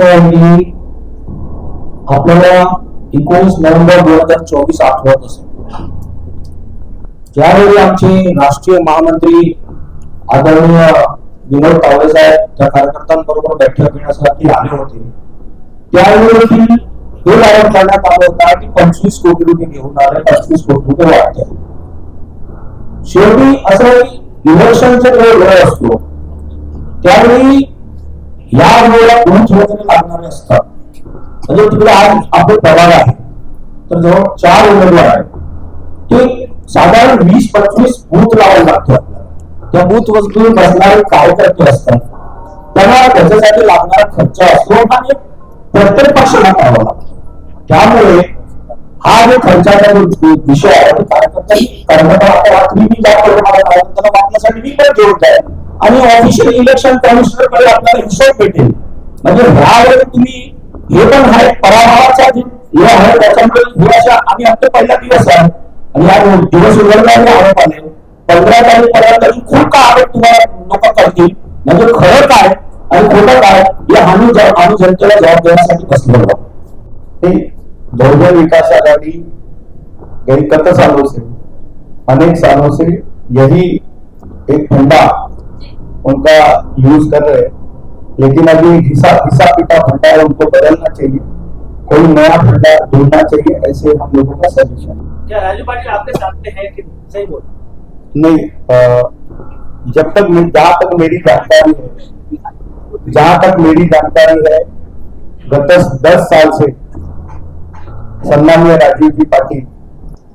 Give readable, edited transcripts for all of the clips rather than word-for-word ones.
उत्सवावेळी आपल्याला 19 नोव्हेंबर 2024 आठवत असेल, ज्यावेळी आमचे राष्ट्रीय महामंत्री आदरणीय विनोद तावडे साहेब त्या कार्यकर्त्यांबरोबर बैठक घेण्यासाठी आले होते. त्यावेळी देखील हे जाहीर करण्यात आलं होतं की 25 कोटी रुपये घेऊन आले, 25 कोटी रुपये वाटते. शेवटी असं इलेक्शनचा वेळ असतो त्यावेळी या वेळेला बूथ वगैरे लागणारे असतात. म्हणजे तिकडे आज आपले प्रभाग आहे तर जवळ 4 उमेदवार आहेत, ते साधारण 20-25 बूथ लावायला लागतात. त्या बूथ वरती बसणारे कार्यकर्ते असतात, त्यांना त्याच्यासाठी लागणारा खर्च असतो आणि प्रत्येक पक्षाला करावा लागतो. त्यामुळे हा जो खर्चाचा जो विषय आहे तो कार्यकर्त्यांनी वाटण्यासाठी मी पण घेऊन जाईल आणि ऑफिशियल इलेक्शन कमिशनर कडे आपल्याला हिशोब भेटेल. म्हणजे ह्यावेळी तुम्ही हे पण आहे पराभवाचा हे आहे, त्याच्यामुळे हे अशा आम्ही आपले पहिला दिवस आहे आणि या दिवस उघडण्याचे आरोप आले 15 तारीखपर्यंत खूप का आरोप तुम्हाला लोक करतील. म्हणजे खरं काय आणि खोटं काय या आम्ही जनतेला जबाब देण्यासाठी बसलेलो. बहुजन विकास आघाड़ी गई कत सालों से, अनेक सालों से यही एक फंडा उनका यूज कर रहे हैं, लेकिन अभी घिसा पिटा फंडा है, उनको बदलना चाहिए, कोई नया फंडा ढूंढना चाहिए, ऐसे हम लोगों का सजेशन। क्या राजू पाटिल आपके साथ में है कि सही बोल? नहीं, जब तक जहां तक मेरी जानकारी है गत 10 साल से सम्मानीय राजीव जी पाटिल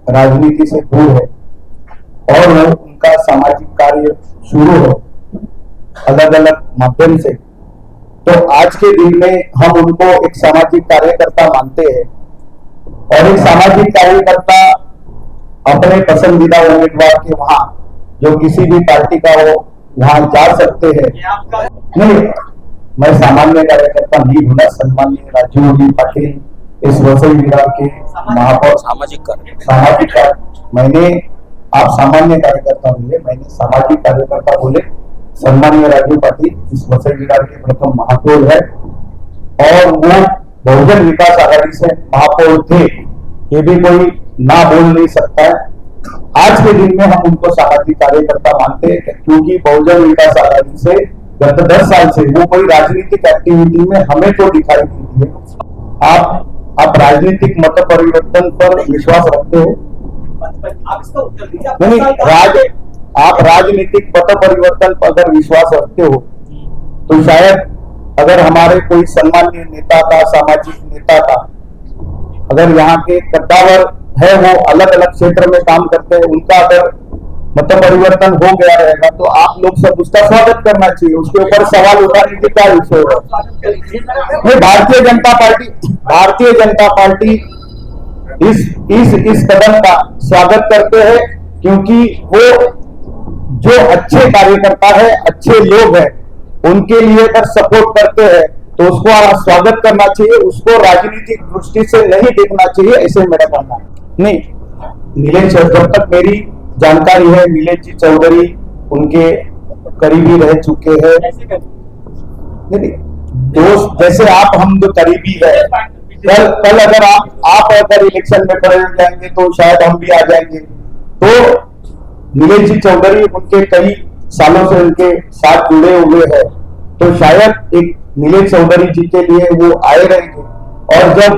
राजनीति से दूर है और उनका सामाजिक कार्य शुरू है अलग अलग माध्यम से। तो आज के दिन में हम उनको एक सामाजिक कार्यकर्ता मानते हैं और एक सामाजिक कार्यकर्ता अपने पसंदीदा उम्मीदवार के वहां जो किसी भी पार्टी का हो वहां जा सकते हैं। नहीं, मैं सामान्य कार्यकर्ता नहीं हूं, सम्मानीय राजीव जी पाटिल इस वसई विरार के महापौर सामाजिक कार्य मैंने आप सामान्य कार्यकर्ता बोले, मैंने सामाजिक कार्यकर्ता बोले। सम्मानीय राजीव पाटिल इस वसई विरार के प्रथम महापौर है और वो बहुजन विकास आघाड़ी से महापौर थे, ये भी कोई ना बोल नहीं सकता है। आज के दिन में हम उनको सामाजिक कार्यकर्ता मानते हैं क्योंकि बहुजन विकास आघाड़ी से गत 10 साल से वो कोई राजनीतिक एक्टिविटी में हमें तो दिखाई देती है। आप राजनीतिक मत परिवर्तन पर विश्वास रखते हो? नहीं, आप राजनीतिक मत परिवर्तन पर अगर विश्वास रखते हो तो शायद अगर हमारे कोई सम्मानीय नेता का, सामाजिक नेता का, अगर यहाँ के कद्दावर है वो अलग अलग क्षेत्र में काम करते हैं, उनका अगर मत परिवर्तन हो गया रहेगा तो आप लोग सब उसका स्वागत करना चाहिए, उसके ऊपर सवाल उठाने की क्या विषय है? भारतीय जनता पार्टी इस कदम का स्वागत करते हैं क्योंकि वो जो अच्छे कार्यकर्ता है, अच्छे लोग हैं, उनके लिए अगर सपोर्ट करते हैं तो उसको स्वागत करना चाहिए, उसको राजनीतिक दृष्टि से नहीं देखना चाहिए, ऐसे मेरा मानना है। नहीं, नीलेश, जब तक मेरी जानकारी है नीलेश जी चौधरी उनके करीबी रह चुके हैं। नहीं, दोस्त जैसे आप हम तो करीबी है, कल अगर आप अगर इलेक्शन में खड़े हो जाएंगे तो शायद हम भी आ जाएंगे। तो नीलेश जी चौधरी उनके कई सालों से उनके साथ जुड़े हुए हैं, तो शायद एक नीलेश चौधरी जी के लिए वो आए रहेंगे। और जब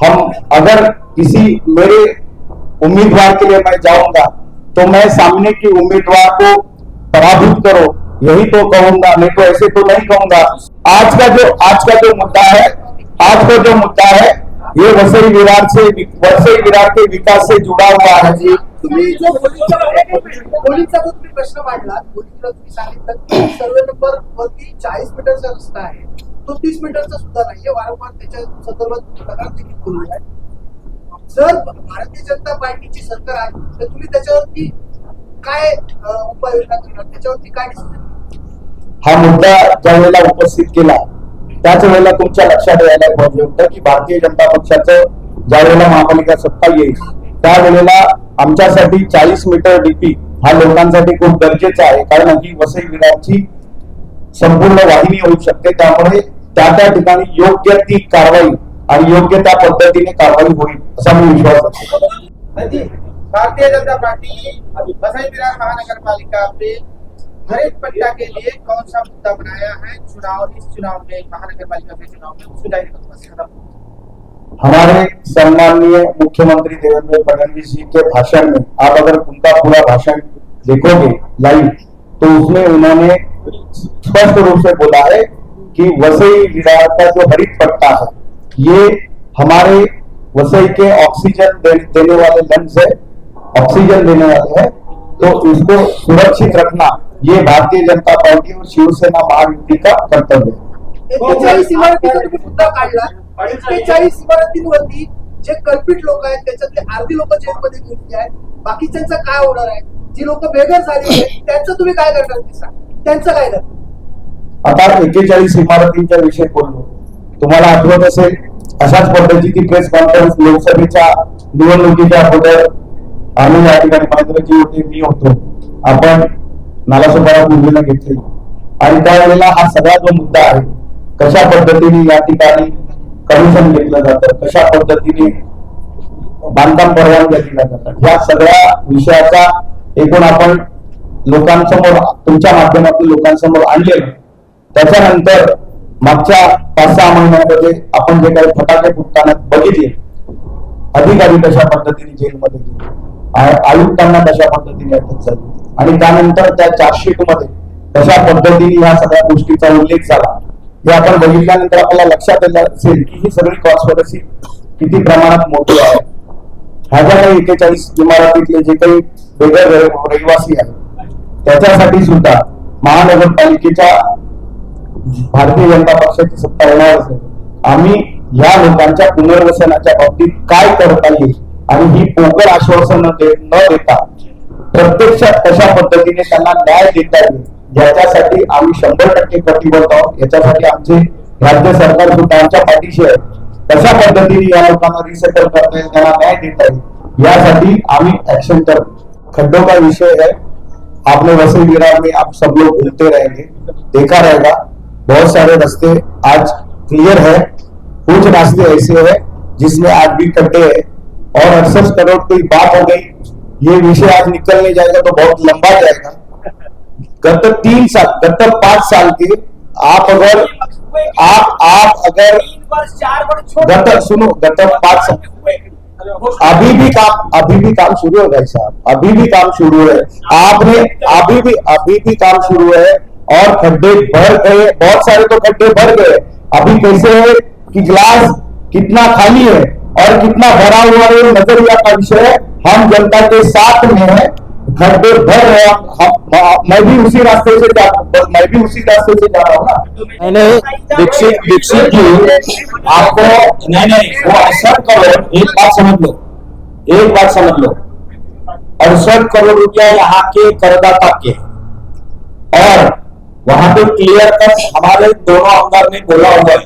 हम अगर किसी मेरे उम्मीदवार के लिए मैं जाऊंगा तो मैं सामने की उम्मीदवार को पराभूत करो यही तो कहूंगा, नहीं तो ऐसे तो नहीं कहूंगा। आज का जो मुद्दा है ये वसई विरार के विकास से जुड़ा हुआ है। तुम्ही जो पोलिंगचा जो तुम्ही प्रश्न मांडला, पोलिंगला तुम्ही सांगितलं की सर्वे नंबर वरती 40 मीटरचा रस्ता आहे, तो 30 मीटरचा सुद्धा नाहीये, वारंवार त्याच्या संदर्भात तक्रार देखील केली आहे। जर भारतीय जनता पार्टीची सरकार आहे तर तुम्ही त्याच्यावरती काय उपाययोजना करणार, त्याच्यावरती काय डिसिजन? हा मुद्दा ज्या वेळेला उपस्थित केला त्याच वेळेला तुमच्या लक्षात यायला पाहिजे होतं की भारतीय जनता पक्षाचं ज्या वेळेला महापालिका सत्ता येईल त्यावेळेला आमच्यासाठी 40 मीटर डीपी हा लोकांसाठी खूप गरजेचा आहे, कारण ही वसई विरारची संपूर्ण वाहिनी होऊ शकते, त्यामुळे त्या ठिकाणी योग्य ती कारवाई आणि योग्य त्या पद्धतीने कारवाई होईल असा मी विश्वास करतो. भारतीय जनता पार्टी बसई विरार महानगर पालिका पे हरित पट्टा के लिए कौन सा मुद्दा बनाया है इस चुनाव में, महानगर पालिका के चुनाव में उसको डायरेक्ट हमारे सम्माननीय मुख्यमंत्री देवेंद्र फडणवीस जी के भाषण में आप अगर उनका पूरा भाषण देखोगे लाइव तो उसमें उन्होंने स्पष्ट रूप से बोला है कि वसई विरार का जो हरित पट्टा है ये हमारे वसई के ऑक्सीजन देने वाले लंग्स है, ऑक्सीजन देने वाले हैं, तो इसको सुरक्षित रखना ये भारतीय जनता पार्टी और शिवसेना महायुति का कर्तव्य है. 41 इमारतीचा तुम्ही मुद्दा काढला. 41 इमारतींवरती जे कल्पित लोक आहेत त्याच्यातले अर्धी लोक जेलमध्ये गेलेली आहेत. बाकीच्यांचं काय होणार आहे? जी लोक बेघर झाली आहेत त्यांचं तुम्ही काय करणार ते सांग. त्यांचं काय करणार? आता 41 इमारतींच्या विषयी बोललो. तुम्हाला आठवत असेल अशाच पद्धतीची प्रेस कॉन्फरन्स लोकसभेच्या निवडणुकीच्या अगोदर आम्ही या ठिकाणी मांजराची होते, मी होतो, आपण नालासोपारा मुंबईला घेतली आणि त्यावेळेला हा सगळा जो मुद्दा आहे कशा पद्धतीने या ठिकाणी कमिशन घेतलं जातं, कशा पद्धतीने बांधकाम परवानग्या दिल्या जातात, या सगळ्या विषयाचा एकूण आपण लोकांसमोर तुमच्या माध्यमातून लोकांसमोर आणलेलं. त्याच्यानंतर मागच्या 5-6 महिन्यांमध्ये आपण जे काही फटाके फुटताना बघितले, अधिकारी कशा पद्धतीने जेलमध्ये गेले, आयुक्तांना कशा पद्धतीने अटक झाली आणि त्यानंतर त्या चार्जशीट मध्ये कशा पद्धतीने ह्या सगळ्या गोष्टीचा उल्लेख झाला हे आपण बघितल्यानंतर आपल्याला लक्षात आलं असेल की ही सगळी कॉन्स्पिरसी किती प्रमाणात मोठी आहे. ह्या ज्या काही 41 इमारतीतले जे काही बेघर रहिवासी आहेत त्याच्यासाठी सुद्धा महानगरपालिकेच्या भारतीय जनता पक्षाची सत्ता येणार असेल, आम्ही या लोकांच्या पुनर्वसनाच्या बाबतीत काय करता येईल आणि ही पोकळ आश्वासन न देता प्रत्यक्षात कशा पद्धतीने त्यांना न्याय देता येईल याच्यासाठी आम्ही 100% कटिबद्ध आहोत. याच्यासाठी आमचे राज्य सरकार सुद्धा आमच्या पाठीशी आहे. कशा पद्धतीने या लोकांना रिसेटल करता येईल, त्यांना न्याय देता येईल यासाठी आम्ही ऍक्शन करू. खड्डों का विषय है, आपने वसई विरार में आप सब लोग घूमते रहेंगे, देखा रहेगा बहुत सारे रास्ते आज क्लियर है, कुछ रास्ते ऐसे हैं जिसमें आज भी खड्डे हैं और 68 करोड़ की बात हो गई. ये विषय आज निकलने जाएगा तो बहुत लंबा जाएगा. गत 5 साल के आप अगर गत 5 साल अभी भी काम शुरू है भाई साहब, अभी भी काम शुरू है. आपने अभी भी काम शुरू है और खड्डे भर गए, बहुत सारे तो खड्डे भर गए. अभी कैसे है कि ग्लास कितना खाली है और कितना भरा हुआ है नजरिया का विषय है. हम जनता के साथ में है, खड्डे भर रहे हैं. मैं भी उसी रास्ते से जा रहा हूँ ना. मैंने दीक्षित जी आपको नहीं वो 68 करोड़, एक बात समझ लो 68 करोड़ रुपया यहाँ के करदाता के, और वहां पे क्लियर कट हमारे दोनों आमदार ने बोला हुआ है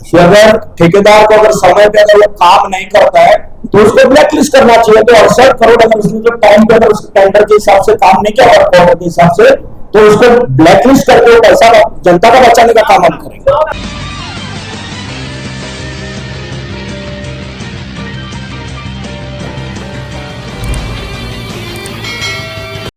कि अगर ठेकेदार को अगर समय पे अगर वो काम नहीं करता है तो उसको ब्लैक लिस्ट करना चाहिए. तो 68 करोड़ अगर उसने जो टाइम पे अगर उसके टेंडर के हिसाब से काम नहीं किया वर्क ऑर्डर के हिसाब से तो उसको ब्लैक लिस्ट करके पैसा जनता का बचाने का काम हम करेंगे.